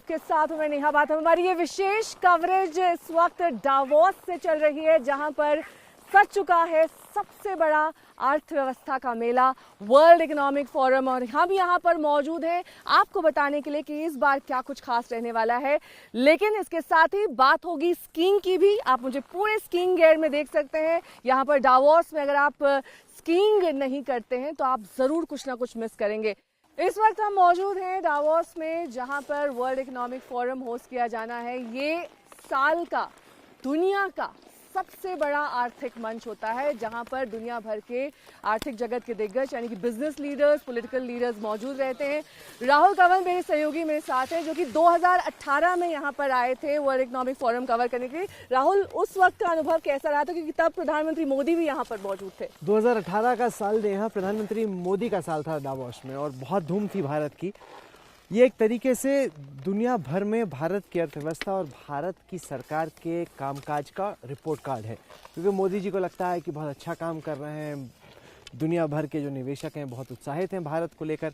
आपके साथ मैं नेहा बात। हमारी ये विशेष कवरेज इस वक्त डावोस से चल रही है, जहां पर सज चुका है सबसे बड़ा अर्थव्यवस्था का मेला वर्ल्ड इकोनॉमिक फोरम, और हम यहाँ पर मौजूद हैं आपको बताने के लिए कि इस बार क्या कुछ खास रहने वाला है। लेकिन इसके साथ ही बात होगी स्कीइंग की भी। आप मुझे पूरे स्कीइंग गियर में देख सकते हैं यहाँ पर डावोस में। अगर आप स्कीइंग नहीं करते हैं तो आप ज़रूर कुछ ना कुछ मिस करेंगे। इस वक्त हम मौजूद हैं डावोस में, जहाँ पर वर्ल्ड इकोनॉमिक फोरम होस्ट किया जाना है। ये साल का दुनिया का सबसे बड़ा आर्थिक मंच होता है, जहां पर दुनिया भर के आर्थिक जगत के दिग्गज यानी कि बिजनेस लीडर्स, पॉलिटिकल लीडर्स मौजूद रहते हैं। राहुल कंवर मेरे सहयोगी मेरे साथ हैं, जो कि 2018 में यहां पर आए थे वर्ल्ड इकोनॉमिक फोरम कवर करने के लिए। राहुल, उस वक्त का अनुभव कैसा रहा था, क्योंकि तब प्रधानमंत्री मोदी भी यहाँ पर मौजूद थे। 2018 का साल नेहा प्रधानमंत्री मोदी का साल था डावोस में, और बहुत धूम थी भारत की। ये एक तरीके से दुनिया भर में भारत की अर्थव्यवस्था और भारत की सरकार के कामकाज का रिपोर्ट कार्ड है, क्योंकि मोदी जी को लगता है कि बहुत अच्छा काम कर रहे हैं। दुनिया भर के जो निवेशक हैं बहुत उत्साहित हैं भारत को लेकर,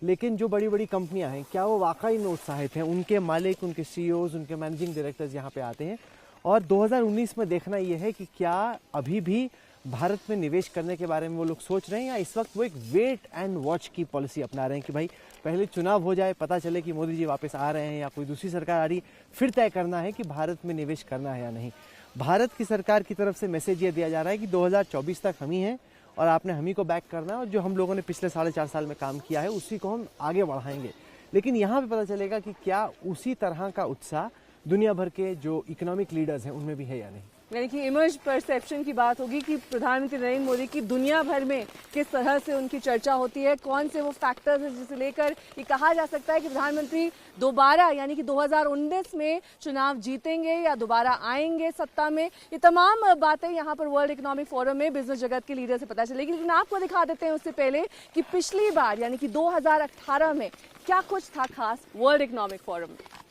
लेकिन जो बड़ी बड़ी कंपनियां हैं क्या वो वाकई में उत्साहित हैं? उनके मालिक, उनके सीईओज, उनके मैनेजिंग डायरेक्टर्स यहाँ पे आते हैं, और 2019 में देखना ये है कि क्या अभी भी भारत में निवेश करने के बारे में वो लोग सोच रहे हैं, या इस वक्त वो एक वेट एंड वॉच की पॉलिसी अपना रहे हैं कि भाई पहले चुनाव हो जाए, पता चले कि मोदी जी वापस आ रहे हैं या कोई दूसरी सरकार आ रही, फिर तय करना है कि भारत में निवेश करना है या नहीं। भारत की सरकार की तरफ से मैसेज ये दिया जा रहा है कि 2024 तक हम ही हैं और आपने हम ही को बैक करना है, और जो हम लोगों ने पिछले 4.5 साल में काम किया है उसी को हम आगे बढ़ाएंगे। लेकिन यहाँ पे पता चलेगा कि क्या उसी तरह का उत्साह दुनिया भर के जो इकोनॉमिक लीडर्स हैं उनमें भी है या नहीं। यानी कि इमेज परसेप्शन की बात होगी कि प्रधानमंत्री नरेंद्र मोदी की दुनिया भर में किस तरह से उनकी चर्चा होती है, कौन से वो फैक्टर्स हैं जिसे लेकर ये कहा जा सकता है कि प्रधानमंत्री दोबारा यानी कि 2019 में चुनाव जीतेंगे या दोबारा आएंगे सत्ता में। ये तमाम बातें यहाँ पर वर्ल्ड इकोनॉमिक फोरम में बिजनेस जगत के लीडर से पता चलेगी। लेकिन आपको दिखा देते हैं उससे पहले कि पिछली बार यानी कि 2018 में क्या कुछ था खास वर्ल्ड इकोनॉमिक फोरम में।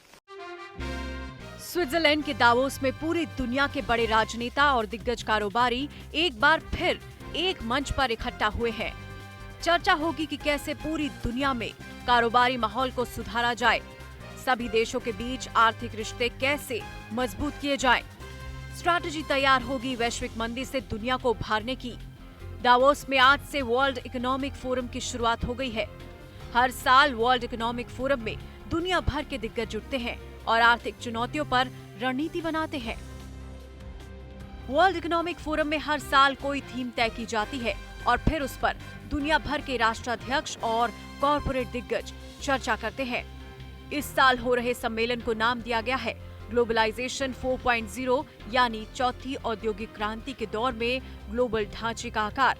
स्विट्जरलैंड के दावोस में पूरी दुनिया के बड़े राजनेता और दिग्गज कारोबारी एक बार फिर एक मंच पर इकट्ठा हुए हैं। चर्चा होगी कि कैसे पूरी दुनिया में कारोबारी माहौल को सुधारा जाए, सभी देशों के बीच आर्थिक रिश्ते कैसे मजबूत किए जाएं। स्ट्रैटेजी तैयार होगी वैश्विक मंदी से दुनिया को उभारने की। दावोस में आज से वर्ल्ड इकोनॉमिक फोरम की शुरुआत हो गई है। हर साल वर्ल्ड इकोनॉमिक फोरम में दुनिया भर के दिग्गज जुटते हैं और आर्थिक चुनौतियों पर रणनीति बनाते हैं। वर्ल्ड इकोनॉमिक फोरम में हर साल कोई थीम तय की जाती है और फिर उस पर दुनिया भर के राष्ट्राध्यक्ष और कॉरपोरेट दिग्गज चर्चा करते हैं। इस साल हो रहे सम्मेलन को नाम दिया गया है ग्लोबलाइजेशन 4.0, यानी चौथी औद्योगिक क्रांति के दौर में ग्लोबल ढांचे का आकार।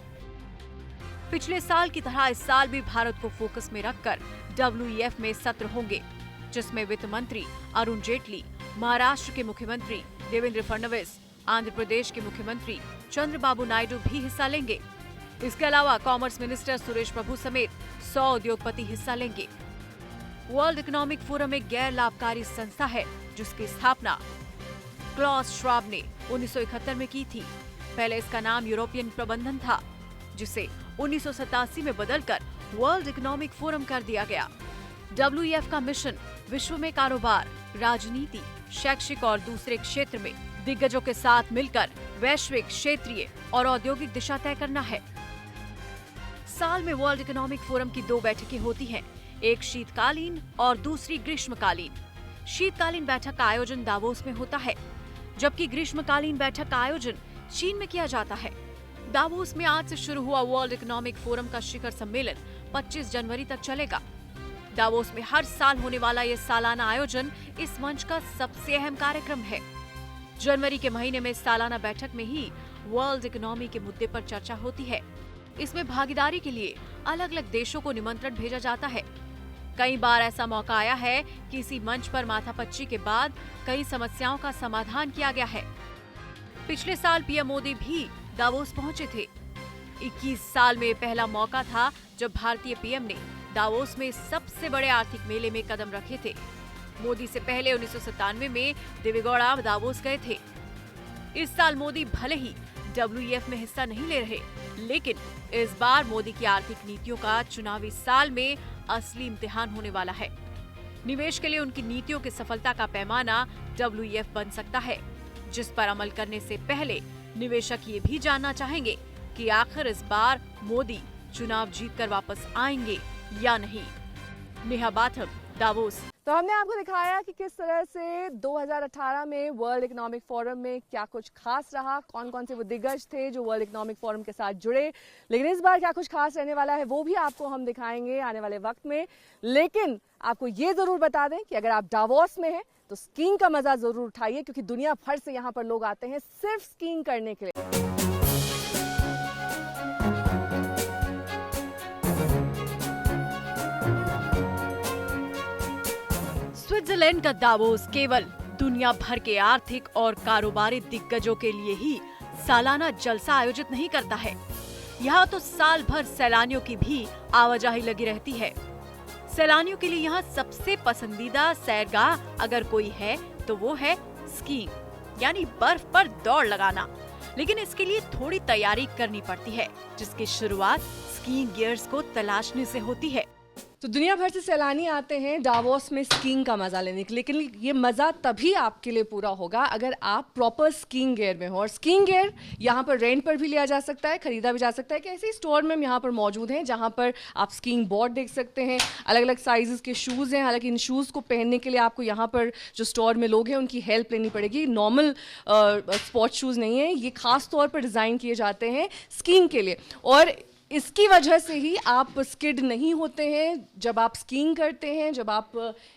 पिछले साल की तरह इस साल भी भारत को फोकस में रखकर WEF में सत्र होंगे, जिसमें वित्त मंत्री अरुण जेटली, महाराष्ट्र के मुख्यमंत्री देवेंद्र फडणवीस, आंध्र प्रदेश के मुख्यमंत्री चंद्रबाबू नायडू भी हिस्सा लेंगे। इसके अलावा कॉमर्स मिनिस्टर सुरेश प्रभु समेत 100 उद्योगपति हिस्सा लेंगे। वर्ल्ड इकोनॉमिक फोरम एक गैर लाभकारी संस्था है जिसकी स्थापना क्लॉस श्वाब ने 1971 में की थी। पहले इसका नाम यूरोपियन प्रबंधन था, जिसे 1987 में बदलकर वर्ल्ड इकोनॉमिक फोरम कर दिया गया। WEF का मिशन विश्व में कारोबार, राजनीति, शैक्षिक और दूसरे क्षेत्र में दिग्गजों के साथ मिलकर वैश्विक, क्षेत्रीय और औद्योगिक दिशा तय करना है। साल में वर्ल्ड इकोनॉमिक फोरम की 2 बैठकें होती हैं, एक शीतकालीन और दूसरी ग्रीष्मकालीन। शीतकालीन बैठक का आयोजन दावोस में होता है, जबकि ग्रीष्मकालीन बैठक का आयोजन चीन में किया जाता है। दावोस में आज से शुरू हुआ वर्ल्ड इकोनॉमिक फोरम का शिखर सम्मेलन 25 जनवरी तक चलेगा। दावोस में हर साल होने वाला ये सालाना आयोजन इस मंच का सबसे अहम कार्यक्रम है। जनवरी के महीने में सालाना बैठक में ही वर्ल्ड इकोनॉमी के मुद्दे पर चर्चा होती है। इसमें भागीदारी के लिए अलग अलग देशों को निमंत्रण भेजा जाता है। कई बार ऐसा मौका आया है कि इसी मंच पर माथापच्ची के बाद कई समस्याओं का समाधान किया गया है। पिछले साल पीएम मोदी भी दावोस पहुंचे थे। 21 साल में पहला मौका था जब भारतीय पीएम ने दावोस में सबसे बड़े आर्थिक मेले में कदम रखे थे। मोदी से पहले 1997 में देवेगौड़ा दावोस गए थे। इस साल मोदी भले ही WEF में हिस्सा नहीं ले रहे, लेकिन इस बार मोदी की आर्थिक नीतियों का चुनावी साल में असली इम्तिहान होने वाला है। निवेश के लिए उनकी नीतियों की सफलता का पैमाना WEF बन सकता है, जिस पर अमल करने से पहले निवेशक ये भी जानना चाहेंगे कि आखिर इस बार मोदी चुनाव जीतकर वापस आएंगे या नहीं। नेहा बाथम, दावोस। तो हमने आपको दिखाया कि किस तरह से 2018 में वर्ल्ड इकोनॉमिक फोरम में क्या कुछ खास रहा, कौन कौन से वो दिग्गज थे जो वर्ल्ड इकोनॉमिक फोरम के साथ जुड़े। लेकिन इस बार क्या कुछ खास रहने वाला है वो भी आपको हम दिखाएंगे आने वाले वक्त में। लेकिन आपको ये जरूर बता दें कि अगर आप डावोस में हैं तो स्कीइंग का मजा जरूर उठाइए, क्योंकि दुनिया भर से यहाँ पर लोग आते हैं सिर्फ स्कीइंग करने के लिए। स्विट्जरलैंड का दावोस केवल दुनिया भर के आर्थिक और कारोबारी दिग्गजों के लिए ही सालाना जलसा आयोजित नहीं करता है। यहाँ तो साल भर सैलानियों की भी आवाजाही लगी रहती है। सैलानियों के लिए यहाँ सबसे पसंदीदा सैरगाह अगर कोई है तो वो है स्कीइंग, यानी बर्फ पर दौड़ लगाना। लेकिन इसके लिए थोड़ी तैयारी करनी पड़ती है, जिसकी शुरुआत स्कीइंग गियर्स को तलाशने से होती है। तो दुनिया भर से सैलानी आते हैं डावोस में स्कीइंग का मजा लेने के लिए, लेकिन ये मजा तभी आपके लिए पूरा होगा अगर आप प्रॉपर स्कीइंग गियर में हो। और स्कीइंग गियर यहाँ पर रेंट पर भी लिया जा सकता है, खरीदा भी जा सकता है। कि ऐसे स्टोर में यहाँ पर मौजूद हैं जहाँ पर आप स्कीइंग बोर्ड देख सकते हैं, अलग अलग साइजेस के शूज़ हैं। हालांकि इन शूज़ को पहनने के लिए आपको यहाँ पर जो स्टोर में लोग हैं उनकी हेल्प लेनी पड़ेगी। नॉर्मल स्पोर्ट शूज़ नहीं है, ये खास तौर पर डिज़ाइन किए जाते हैं स्कीइंग के लिए। और इसकी वजह से ही आप स्किड नहीं होते हैं जब आप स्कीइंग करते हैं, जब आप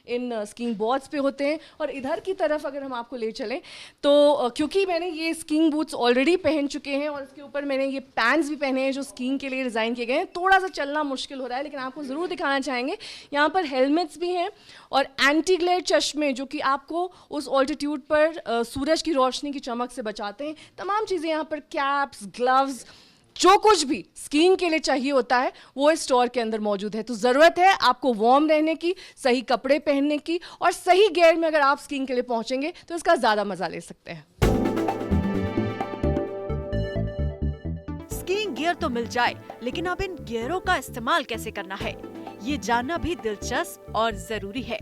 इन स्कीइंग बोर्ड्स पे होते हैं। और इधर की तरफ अगर हम आपको ले चलें तो क्योंकि मैंने ये स्कीइंग बूट्स ऑलरेडी पहन चुके हैं और इसके ऊपर मैंने ये पैंट्स भी पहने हैं जो स्कीइंग के लिए डिज़ाइन किए गए हैं, थोड़ा सा चलना मुश्किल हो रहा है। लेकिन आपको ज़रूर दिखाना चाहेंगे, यहाँ पर हेलमेट्स भी हैं और एंटी ग्लेयर चश्मे जो कि आपको उस ऑल्टीट्यूड पर सूरज की रोशनी की चमक से बचाते हैं। तमाम चीज़ें यहाँ पर, कैप्स, ग्लव्स, जो कुछ भी स्कीइंग के लिए चाहिए होता है वो इस स्टोर के अंदर मौजूद है। तो ज़रूरत है आपको वार्म रहने की, सही कपड़े पहनने की, और सही गियर में अगर आप स्कीइंग के लिए पहुंचेंगे तो इसका ज़्यादा मज़ा ले सकते हैं। स्कीइंग गियर तो मिल जाए, लेकिन अब इन गियरों का इस्तेमाल कैसे करना है, ये जानना भी दिलचस्प और ज़रूरी है।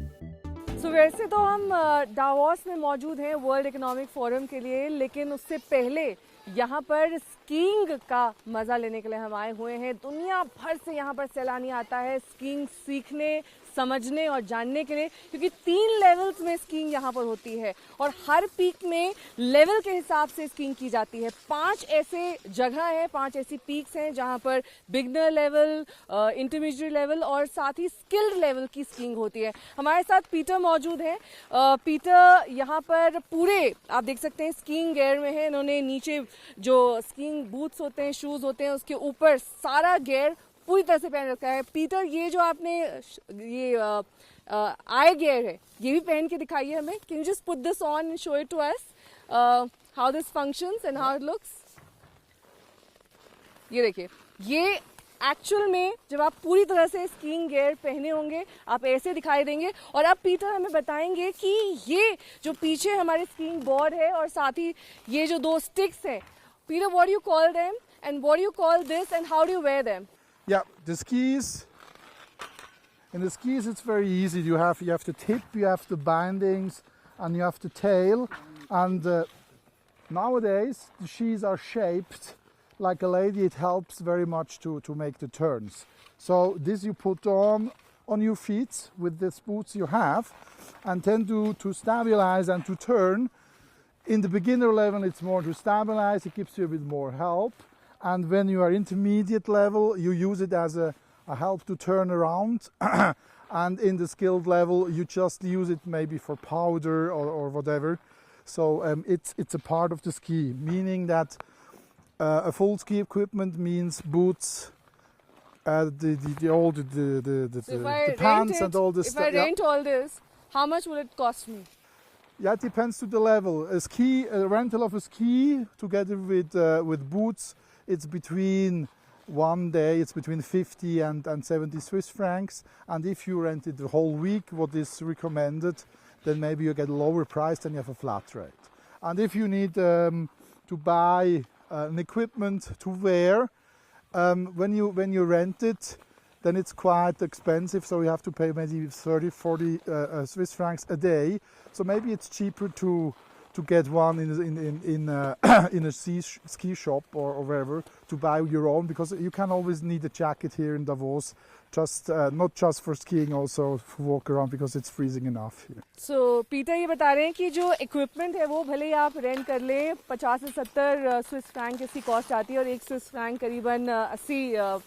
वैसे तो हम डावोस में मौजूद हैं वर्ल्ड इकोनॉमिक फोरम के लिए, लेकिन उससे पहले यहाँ पर स्कीइंग का मज़ा लेने के लिए हम आए हुए हैं। दुनिया भर से यहाँ पर सैलानी आता है स्कीइंग सीखने, समझने और जानने के लिए, क्योंकि 3 लेवल्स में स्कीइंग यहाँ पर होती है और हर पीक में लेवल के हिसाब से स्कीइंग की जाती है। 5 ऐसे जगह हैं, 5 ऐसी पीक्स हैं जहाँ पर बिगनर लेवल, इंटरमीडिएट लेवल और साथ ही स्किल्ड लेवल की स्कीइंग होती है। हमारे साथ पीटर मौजूद हैं। पीटर यहाँ पर पूरे आप देख सकते हैं स्कीइंग गियर में है। इन्होंने नीचे जो स्कीइंग बूट्स होते हैं, शूज़ होते हैं, उसके ऊपर सारा गियर पूरी तरह से पहन रखा है। पीटर, ये जो आपने ये आई गियर है ये भी पहन के दिखाइए हमें। Can you just put this on and show it to us how this functions and how it looks. ये देखिए, ये एक्चुअल में जब आप पूरी तरह से स्कीइंग गियर पहने होंगे आप ऐसे दिखाई देंगे। और अब पीटर हमें बताएंगे कि ये जो पीछे हमारे स्कीइंग बोर्ड है और साथ ही ये जो 2 स्टिक्स हैं, Peter, what do you call them and what do you call this and how do you wear them? Yeah, the skis. In the skis, it's very easy. You have the tip, you have the bindings, and you have the tail. And nowadays, the skis are shaped like a lady. It helps very much to make the turns. So this you put on your feet with these boots you have, and then to stabilize and to turn. In the beginner level, it's more to stabilize. It gives you a bit more help. And when you are intermediate level, you use it as a help to turn around. And in the skilled level, you just use it maybe for powder or whatever. So it's a part of the ski, meaning that a full ski equipment means boots, the pants and all this stuff. stuff. If I rent all this, how much will it cost me? Yeah, it depends to the level. A rental of a ski together with boots, it's between one day, it's between 50 and 70 Swiss francs. And if you rent it the whole week, what is recommended, then maybe you get a lower price, then you have a flat rate. And if you need to buy an equipment to wear, when you rent it, then it's quite expensive. So you have to pay maybe 30, 40 Swiss francs a day. So maybe it's cheaper to get one in a ski shop or wherever, to buy your own, because you can always need a jacket here in Davos, just not just for skiing, also for walk around, because it's freezing enough here. So Peter ये बता रहे हैं कि जो equipment है वो भले ही आप रेंट कर लें, 50 से 70 स्विस फ्रैंक इसकी कॉस्ट आती है, और 1 स्विस फ्रैंक करीबन 80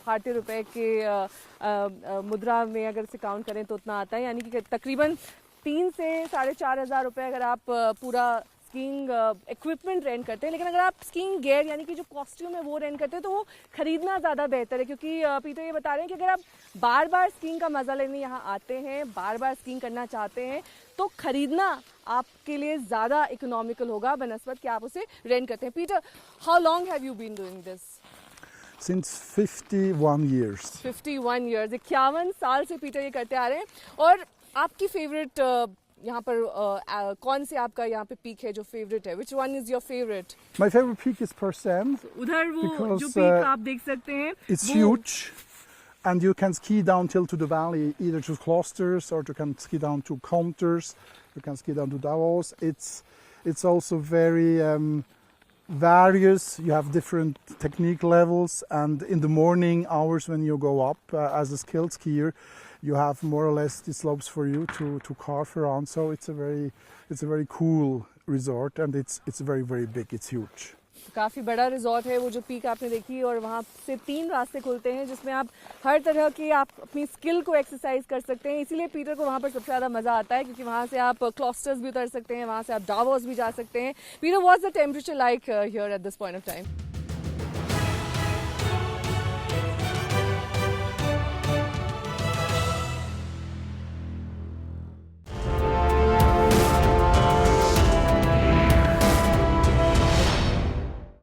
भारतीय रुपए के मुद्रा में अगर इसे काउंट करें तो उतना आता है, यानी कि तकरीबन 3 से 4,500 रुपए अगर आप पूरा स्कीइंग इक्विपमेंट रेंट करते हैं। लेकिन अगर आप स्कीइंग गियर यानी कि जो कॉस्ट्यूम है वो रेंट करते हैं तो वो खरीदना ज़्यादा बेहतर है, क्योंकि पीटर ये बता रहे हैं कि अगर आप बार बार स्कीइंग का मज़ा लेने यहाँ आते हैं, बार बार स्कीइंग करना चाहते हैं, तो खरीदना आपके लिए ज़्यादा इकोनॉमिकल होगा बनस्बत कि आप उसे रेंट करते हैं। Peter, how long have you been doing this? Since 51 years. 51 years, 51 साल से पीटर ये करते आ रहे हैं। और आपकी फेवरेट यहाँ पर कौन से आपका यहाँ पे पीक है जो फेवरेट है? Which one is your favorite? My favorite peak is Persen. उधर वो Because, जो पीक आप देख सकते हैं, It's huge, and you can ski down till to the valley, either to Klosters or you can ski down to Counters. You can ski down to Davos. It's also very various. You have different technique levels, and in the morning hours when you go up as a skilled skier, you have more or less the slopes for you to carve around. So it's a very cool resort, and it's very, very big. It's huge. काफ़ी बड़ा resort है वो जो peak आपने देखी, और वहाँ से 3 रास्ते खुलते हैं जिसमें आप हर तरह की आप अपनी स्किल को एक्सरसाइज कर सकते हैं। इसीलिए पीटर को वहाँ पर सबसे ज़्यादा मज़ा आता है, क्योंकि वहाँ से आप क्लॉस्टर्स भी उतर सकते हैं, वहाँ से आप डावोस भी जा सकते हैं। Peter, what's the temperature like here at this point of time?